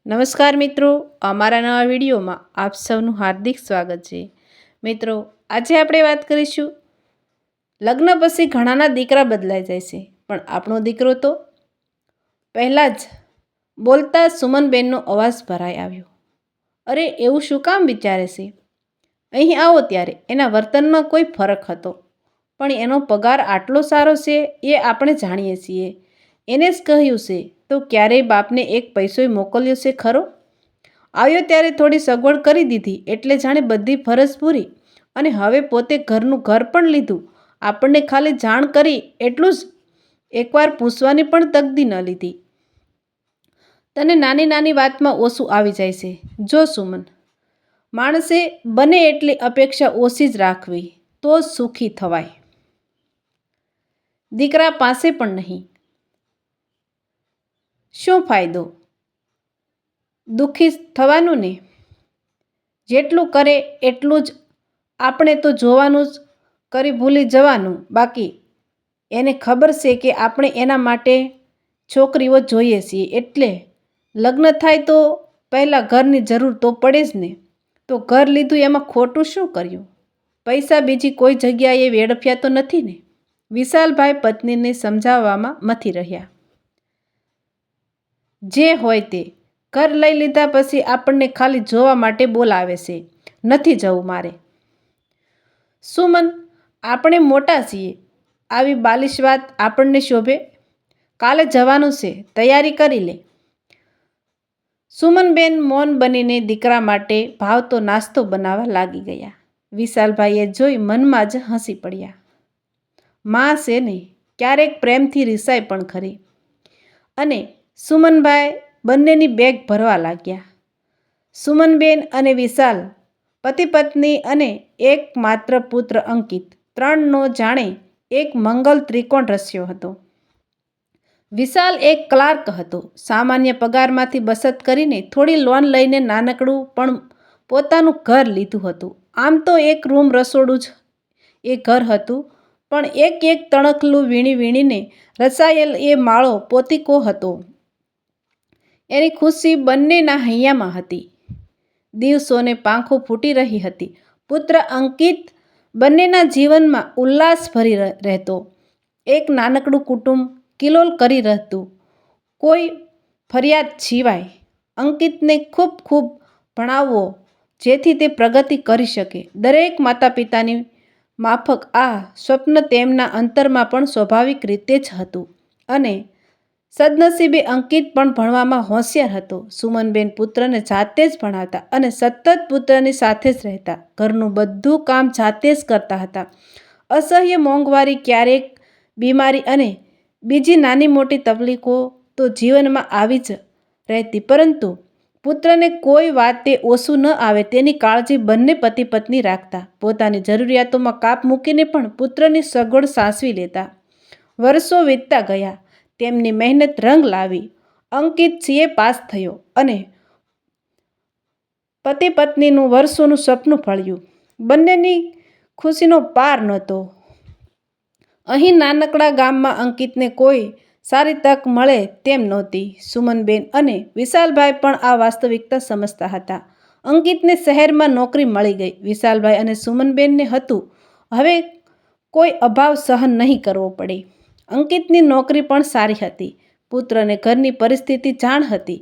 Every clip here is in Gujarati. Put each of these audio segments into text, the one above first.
નમસ્કાર મિત્રો, અમારા નવા વિડીયોમાં આપ સૌનું હાર્દિક સ્વાગત છે. મિત્રો, આજે આપણે વાત કરીશું લગ્ન પછી ઘણાના દીકરા બદલાઈ જાય છે, પણ આપણો દીકરો તો પહેલાં જ બોલતા સુમનબેનનો અવાજ ભરાઈ આવ્યો. અરે, એવું શું કામ વિચારે છે? અહીં આવો ત્યારે એના વર્તનમાં કોઈ ફરક હતો, પણ એનો પગાર આટલો સારો છે એ આપણે જાણીએ છીએ. એને જ કહ્યું છે તો ક્યારેય બાપને એક પૈસોય મોકલ્યો છે ખરો? આવ્યો ત્યારે થોડી સગવડ કરી દીધી એટલે જાણે બધી ફરજ પૂરી, અને હવે પોતે ઘરનું ઘર પણ લીધું. આપણને ખાલી જાણ કરી એટલું જ, એકવાર પૂછવાની પણ તકદી ન લીધી. તને નાની નાની વાતમાં ઓછું આવી જાય છે. જો સુમન, માણસે બને એટલી અપેક્ષા ઓછી જ રાખવી, તો જ સુખી થવાય. દીકરા પાસે પણ નહીં. શું ફાયદો? દુઃખી થવાનું ને. જેટલું કરે એટલું જ આપણે તો જોવાનું જ, કરી ભૂલી જવાનું બાકી. એને ખબર છે કે આપણે એના માટે છોકરીઓ જોઈએ છીએ, એટલે લગ્ન થાય તો પહેલાં ઘરની જરૂર તો પડે જ ને. તો ઘર લીધું એમાં ખોટું શું કર્યું? પૈસા બીજી કોઈ જગ્યાએ વેડફ્યા તો નથી ને? વિશાલભાઈ પત્નીને સમજાવવામાં મથી રહ્યા. જે હોય તે, ઘર લઈ લીધા પછી આપણને ખાલી જોવા માટે બોલાવે છે. નથી જવું મારે. સુમન, આપણે મોટા છીએ, આવી બાલિશ વાત આપણને શોભે? કાલે જવાનું છે, તૈયારી કરી લે. સુમનબેન મૌન બનીને દીકરા માટે ભાવતો નાસ્તો બનાવવા લાગી ગયા. વિશાલભાઈએ જોઈ મનમાં જ હસી પડ્યા. માં છે ને, ક્યારેક પ્રેમથી રિસાય પણ ખરી. અને સુમનભાઈ બંનેની બેગ ભરવા લાગ્યા. સુમનબેન અને વિશાલ, પતિ પત્ની અને એકમાત્ર પુત્ર અંકિત, ત્રણનો જાણે એક મંગલ ત્રિકોણ રચ્યો હતો. વિશાલ એક ક્લાર્ક હતો. સામાન્ય પગારમાંથી બચત કરીને થોડી લોન લઈને નાનકડું પણ પોતાનું ઘર લીધું હતું. આમ તો એક રૂમ રસોડું જ એ ઘર હતું, પણ એક એક તણખલું વીણી વીણીને રચાયેલ એ માળો પોતીકો હતો. એની ખુશી બંનેના હૈયામાં હતી. દિવસોને પાંખો ફૂટી રહી હતી. પુત્ર અંકિત બંનેના જીવનમાં ઉલ્લાસ ભરી રહેતો. એક નાનકડું કુટુંબ કિલોલ કરી રહેતું, કોઈ ફરિયાદ સિવાય. અંકિતને ખૂબ ખૂબ ભણાવવો, જેથી તે પ્રગતિ કરી શકે. દરેક માતા પિતાની માફક આ સ્વપ્ન તેમના અંતરમાં પણ સ્વાભાવિક રીતે જ હતું. અને સદનસીબે અંકિત પણ ભણવામાં હોશિયાર હતો. સુમનબેન પુત્રને જાતે જ ભણાવતા અને સતત પુત્રની સાથે જ રહેતા. ઘરનું બધું કામ જાતે જ કરતા હતા. અસહ્ય મોંઘવારી, ક્યારેક બીમારી અને બીજી નાની મોટી તકલીફો તો જીવનમાં આવી જ રહેતી, પરંતુ પુત્રને કોઈ વાતે ઓછું ન આવે તેની કાળજી બંને પતિ પત્ની રાખતા. પોતાની જરૂરિયાતોમાં કાપ મૂકીને પણ પુત્રની સગવડ સાચવી લેતા. વર્ષો વીતતા ગયા. તેમની મહેનત રંગ લાવી. અંકિત CA પાસ થયો અને પતિ પત્નીનું વર્ષોનું સપનું ફળ્યું. બંનેની ખુશીનો પાર નહોતો. અહીં નાનકડા ગામમાં અંકિતને કોઈ સારી તક મળે તેમ નહોતી. સુમનબેન અને વિશાલભાઈ પણ આ વાસ્તવિકતા સમજતા હતા. અંકિતને શહેરમાં નોકરી મળી ગઈ. વિશાલભાઈ અને સુમનબેનને હતું હવે કોઈ અભાવ સહન નહીં કરવો પડે. અંકિતની નોકરી પણ સારી હતી. પુત્રને ઘરની પરિસ્થિતિ જાણ હતી.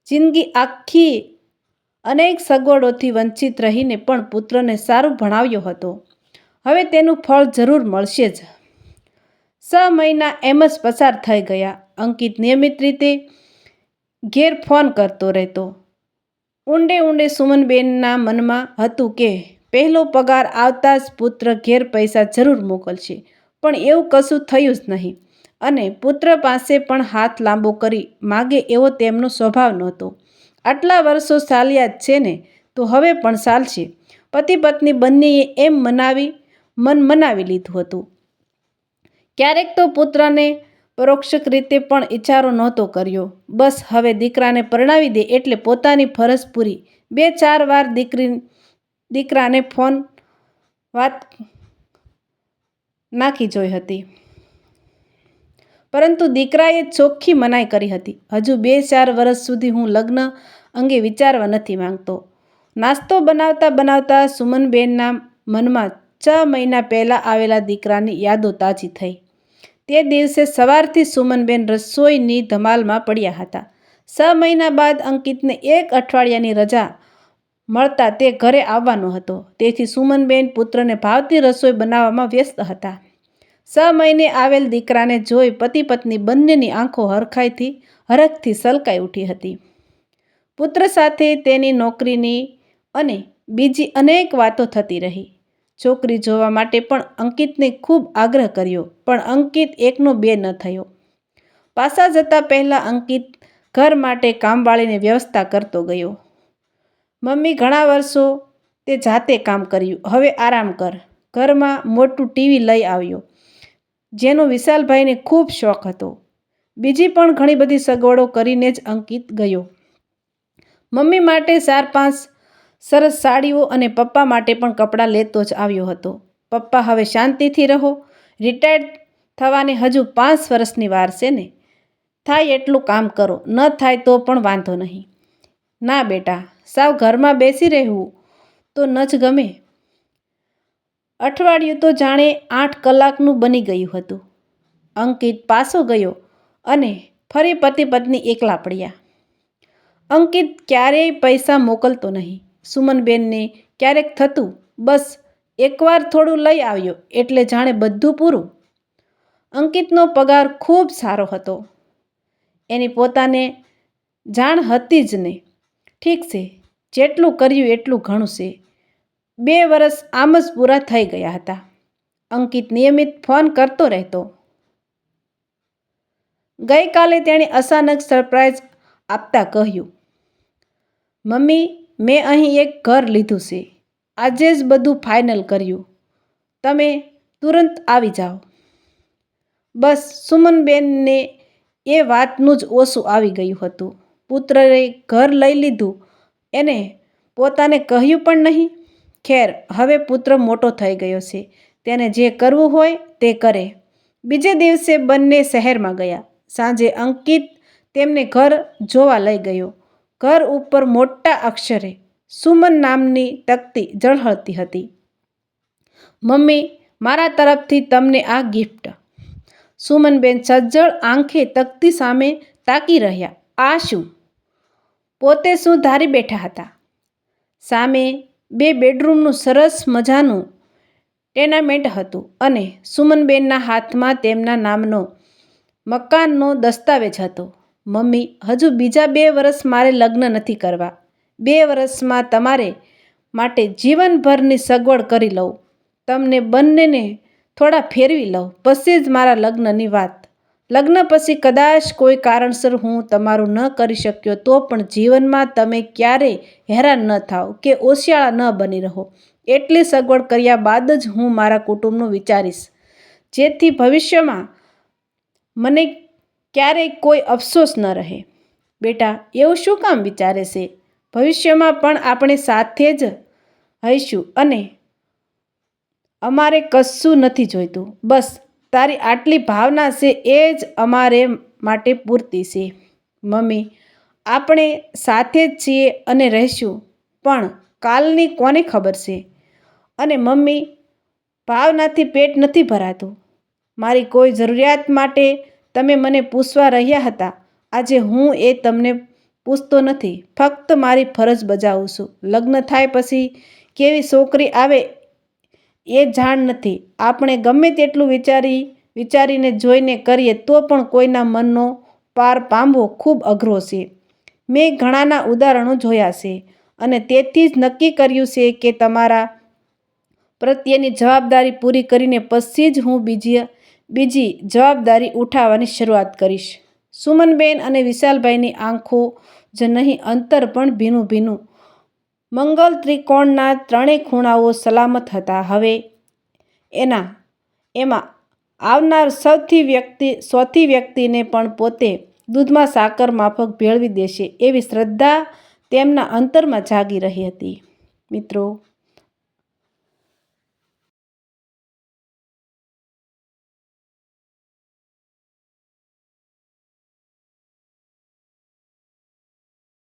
જિંદગી આખી અનેક સગવડોથી વંચિત રહીને પણ પુત્રને સારું ભણાવ્યો હતો. હવે તેનું ફળ જરૂર મળશે જ. 6 મહિના એમ જ પસાર થઈ ગયા. અંકિત નિયમિત રીતે ઘેર ફોન કરતો રહેતો. ઊંડે ઊંડે સુમનબેનના મનમાં હતું કે પહેલો પગાર આવતા જ પુત્ર ઘેર પૈસા જરૂર મોકલશે, પણ એવું કશું થયું જ નહીં. અને પુત્ર પાસે પણ હાથ લાંબો કરી માગે એવો તેમનો સ્વભાવ નહોતો. આટલા વર્ષો ચાલ્યા જ છે ને, તો હવે પણ ચાલશે. પતિ પત્ની બંનેએ એમ મન મનાવી લીધું હતું. ક્યારેક તો પુત્રને પરોક્ષ રીતે પણ ઇચારો નહોતો કર્યો. બસ હવે દીકરાને પરણાવી દે એટલે પોતાની ફરજ પૂરી. 2-4 વાર દીકરાને ફોન વાત નાખી જોઈ હતી, પરંતુ દીકરાએ ચોખ્ખી મનાઈ કરી હતી. હજુ 2-4 વર્ષ સુધી હું લગ્ન અંગે વિચારવા નથી માંગતો. નાસ્તો બનાવતા બનાવતા સુમનબેનના મનમાં 6 મહિના પહેલાં આવેલા દીકરાની યાદો તાજી થઈ. તે દિવસે સવારથી સુમનબેન રસોઈની ધમાલમાં પડ્યા હતા. 6 મહિના બાદ અંકિતને 1 અઠવાડિયાની રજા મળતા તે ઘરે આવવાનો હતો. તેથી સુમનબેન પુત્રને ભાવતી રસોઈ બનાવવામાં વ્યસ્ત હતા. 6 મહિને આવેલ દીકરાને જોઈ પતિ પત્ની બંનેની આંખો હરખથી સલકાઈ ઉઠી હતી. પુત્ર સાથે તેની નોકરીની અને બીજી અનેક વાતો થતી રહી. છોકરી જોવા માટે પણ અંકિતને ખૂબ આગ્રહ કર્યો, પણ અંકિત એકનો બે ન થયો. પાછા જતા પહેલાં અંકિત ઘર માટે કામવાળીની વ્યવસ્થા કરતો ગયો. મમ્મી ઘણા વર્ષો તે જાતે કામ કર્યું, હવે આરામ કર. ઘરમાં મોટું ટીવી લઈ આવ્યો, જેનો વિશાલભાઈને ખૂબ શોખ હતો. બીજી પણ ઘણી બધી સગવડો કરીને જ અંકિત ગયો. મમ્મી માટે 4-5 સરસ સાડીઓ અને પપ્પા માટે પણ કપડાં લેતો જ આવ્યો હતો. પપ્પા, હવે શાંતિથી રહો. રિટાયર્ડ થવાને હજુ 5 વર્ષની વાર છે ને. થાય એટલું કામ કરો, ન થાય તો પણ વાંધો નહીં. ના બેટા, સાવ ઘરમાં બેસી રહેવું તો ન જ ગમે. અઠવાડિયું તો જાણે 8 કલાકનું બની ગયું હતું. અંકિત પાછો ગયો અને ફરી પતિ પત્ની એકલા પડ્યા. અંકિત ક્યારેય પૈસા મોકલતો નહીં. સુમનબેનને ક્યારેક થતું, બસ એકવાર થોડું લઈ આવ્યો એટલે જાણે બધું પૂરું. અંકિતનો પગાર ખૂબ સારો હતો. એની પોતાને જાણ હતી જ ને. ઠીક છે, જેટલું કર્યું એટલું ઘણું છે. 2 વર્ષ આમ જ પૂરા થઈ ગયા હતા. અંકિત નિયમિત ફોન કરતો રહેતો. ગઈકાલે તેણે અચાનક સરપ્રાઈઝ આપતા કહ્યું, મમ્મી, મેં અહીં એક ઘર લીધું છે. આજે જ બધું ફાઇનલ કર્યું. તમે તુરંત આવી જાઓ. બસ સુમનબેનને એ વાતનું જ ઓછું આવી ગયું હતું. પુત્રએ ઘર લઈ લીધું, એને પોતાને કહ્યું પણ નહીં. ખેર, હવે પુત્ર મોટો થઈ ગયો છે. તેને જે કરવું હોય તે કરે. બીજે દિવસે બંને શહેરમાં ગયા. સાંજે અંકિત તેમને ઘર જોવા લઈ ગયો. ઘર ઉપર મોટા અક્ષરે સુમન નામની તકતી ઝળહળતી હતી. મમ્મી, મારા તરફથી તમને આ ગિફ્ટ. સુમનબેન સજ્જડ આંખે તકતી સામે તાકી રહ્યા. આ શું? પોતે શું ધારી બેઠા હતા? સામે 2 બેડરૂમનું સરસ મજાનું ટેનામેન્ટ હતું અને સુમનબેનના હાથમાં તેમના નામનો મકાનનો દસ્તાવેજ હતો. મમ્મી, હજુ બીજા 2 વર્ષ મારે લગ્ન નથી કરવા. 2 વર્ષમાં તમારે માટે જીવનભરની સગવડ કરી લઉં. તમને બંનેને થોડા ફેરવી લઉં, પછી જ મારા લગ્નની વાત. લગ્ન પછી કદાચ કોઈ કારણસર હું તમારું ન કરી શક્યો તો પણ જીવનમાં તમે ક્યારેય હેરાન ન થાવ કે ઓશિયાળા ન બની રહો. એટલી સગવડ કર્યા બાદ જ હું મારા કુટુંબનું વિચારીશ, જેથી ભવિષ્યમાં મને ક્યારેય કોઈ અફસોસ ન રહે. બેટા, એવું શું કામ વિચારે છે? ભવિષ્યમાં પણ આપણે સાથે જ હઈશું અને અમારે કશું નથી જોઈતું. બસ તારી આટલી ભાવના છે એ જ અમારે માટે પૂરતી છે. મમ્મી, આપણે સાથે જ છીએ અને રહીશું, પણ કાલની કોને ખબર છે? અને મમ્મી, ભાવનાથી પેટ નથી ભરાતું. મારી કોઈ જરૂરિયાત માટે તમે મને પૂછવા રહ્યા હતા. આજે હું એ તમને પૂછતો નથી, ફક્ત મારી ફરજ બજાવું છું. લગ્ન થાય પછી કેવી છોકરી આવે એ જાણ નથી. આપણે ગમે તેટલું વિચારીને જોઈને કરીએ તો પણ કોઈના મનનો પાર પામવો ખૂબ અઘરો છે. મેં ઘણાના ઉદાહરણો જોયા છે અને તેથી જ નક્કી કર્યું છે કે તમારા પ્રત્યેની જવાબદારી પૂરી કરીને પછી જ હું બીજી જવાબદારી ઉઠાવવાની શરૂઆત કરીશ. સુમનબેન અને વિશાલભાઈની આંખો જ નહીં, અંતર પણ ભીનું ભીનું. મંગલ ત્રિકોણના 3 ખૂણાઓ સલામત હતા. હવે એમાં આવનાર ચોથી વ્યક્તિને પણ પોતે દૂધમાં સાકર માફક ભેળવી દેશે એવી શ્રદ્ધા તેમના અંતરમાં જાગી રહી હતી. મિત્રો,